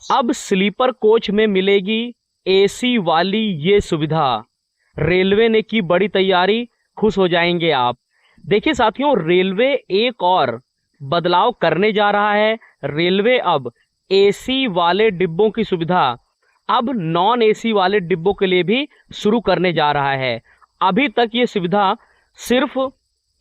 अब sleeper coach में मिलेगी एसी वाली ये सुविधा। रेलवे ने की बड़ी तैयारी, खुश हो जाएंगे आप। देखिए साथियों, रेलवे एक और बदलाव करने जा रहा है। रेलवे अब एसी वाले डिब्बों की सुविधा अब नॉन एसी वाले डिब्बों के लिए भी शुरू करने जा रहा है। अभी तक ये सुविधा सिर्फ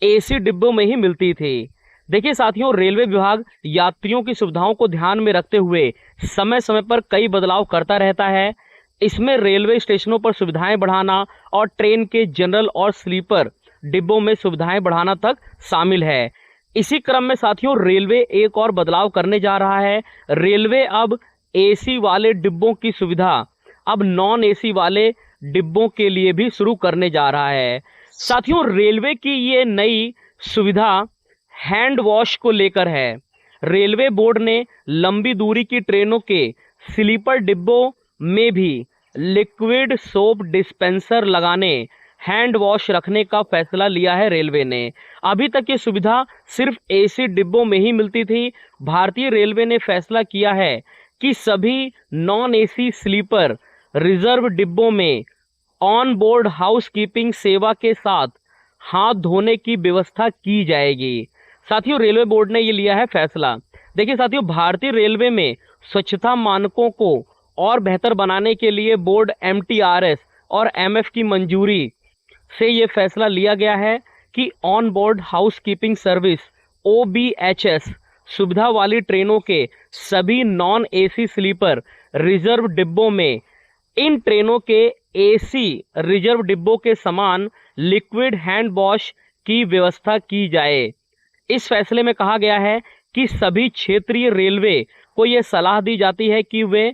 एसी डिब्बों में ही मिलती थी। देखिए साथियों, रेलवे विभाग यात्रियों की सुविधाओं को ध्यान में रखते हुए समय समय पर कई बदलाव करता रहता है। इसमें रेलवे स्टेशनों पर सुविधाएं बढ़ाना और ट्रेन के जनरल और स्लीपर डिब्बों में सुविधाएं बढ़ाना तक शामिल है। इसी क्रम में साथियों, रेलवे एक और बदलाव करने जा रहा है। रेलवे अब एसी वाले डिब्बों की सुविधा अब नॉन एसी वाले डिब्बों के लिए भी शुरू करने जा रहा है। साथियों, रेलवे की ये नई सुविधा हैंड वॉश को लेकर है। रेलवे बोर्ड ने लंबी दूरी की ट्रेनों के स्लीपर डिब्बों में भी लिक्विड सोप डिस्पेंसर लगाने, हैंड वॉश रखने का फैसला लिया है रेलवे ने। अभी तक ये सुविधा सिर्फ एसी डिब्बों में ही मिलती थी। भारतीय रेलवे ने फैसला किया है कि सभी नॉन एसी स्लीपर रिजर्व डिब्बों में ऑन बोर्ड हाउसकीपिंग सेवा के साथ हाथ धोने की व्यवस्था की जाएगी। साथियों, रेलवे बोर्ड ने ये लिया है फैसला। देखिए साथियों, भारतीय रेलवे में स्वच्छता मानकों को और बेहतर बनाने के लिए बोर्ड MTRS और MF की मंजूरी से ये फैसला लिया गया है कि on board housekeeping service OBHS सुविधा वाली ट्रेनों के सभी नॉन एसी स्लीपर रिजर्व डिब्बों में इन ट्रेनों के एसी रिजर्व डिब्बों के समान लिक्विड हैंड वॉश की व्यवस्था की जाए। इस फैसले में कहा गया है कि सभी क्षेत्रीय रेलवे को यह सलाह दी जाती है कि वे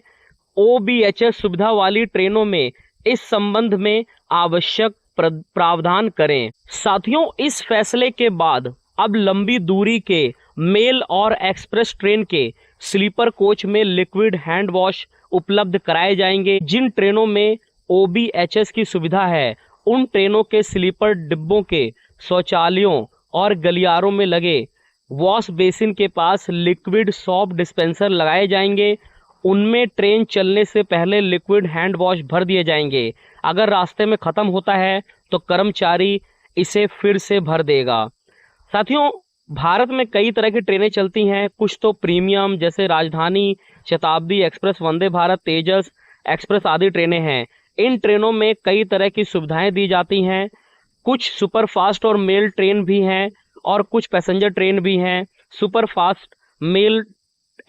OBHS सुविधा वाली ट्रेनों में इस संबंध में आवश्यक प्रावधान करें। साथियों, इस फैसले के बाद अब लंबी दूरी के मेल और एक्सप्रेस ट्रेन के स्लीपर कोच में लिक्विड हैंड वॉश उपलब्ध कराए जाएंगे। जिन ट्रेनों में OBHS की सुविधा है, उन ट्रेनों के स्लीपर डिब्बों के शौचालयों और गलियारों में लगे वॉश बेसिन के पास लिक्विड सोप डिस्पेंसर लगाए जाएंगे। उनमें ट्रेन चलने से पहले लिक्विड हैंड वॉश भर दिए जाएंगे। अगर रास्ते में ख़त्म होता है तो कर्मचारी इसे फिर से भर देगा। साथियों, भारत में कई तरह की ट्रेनें चलती हैं। कुछ तो प्रीमियम जैसे राजधानी, शताब्दी एक्सप्रेस, वंदे भारत, तेजस एक्सप्रेस आदि ट्रेनें हैं। इन ट्रेनों में कई तरह की सुविधाएं दी जाती हैं। कुछ सुपरफास्ट और मेल ट्रेन भी हैं और कुछ पैसेंजर ट्रेन भी हैं। सुपरफास्ट मेल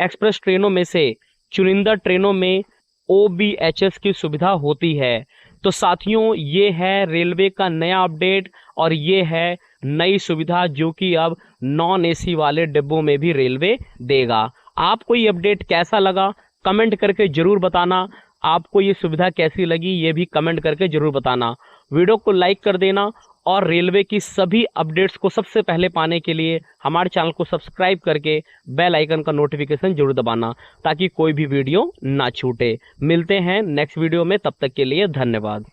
एक्सप्रेस ट्रेनों में से चुनिंदा ट्रेनों में OBHS की सुविधा होती है। तो साथियों, ये है रेलवे का नया अपडेट और ये है नई सुविधा जो कि अब नॉन एसी वाले डिब्बों में भी रेलवे देगा। आपको ये अपडेट कैसा लगा कमेंट करके ज़रूर बताना। आपको ये सुविधा कैसी लगी ये भी कमेंट करके ज़रूर बताना। वीडियो को लाइक कर देना और रेलवे की सभी अपडेट्स को सबसे पहले पाने के लिए हमारे चैनल को सब्सक्राइब करके बेल आइकन का नोटिफिकेशन जरूर दबाना ताकि कोई भी वीडियो ना छूटे। मिलते हैं नेक्स्ट वीडियो में, तब तक के लिए धन्यवाद।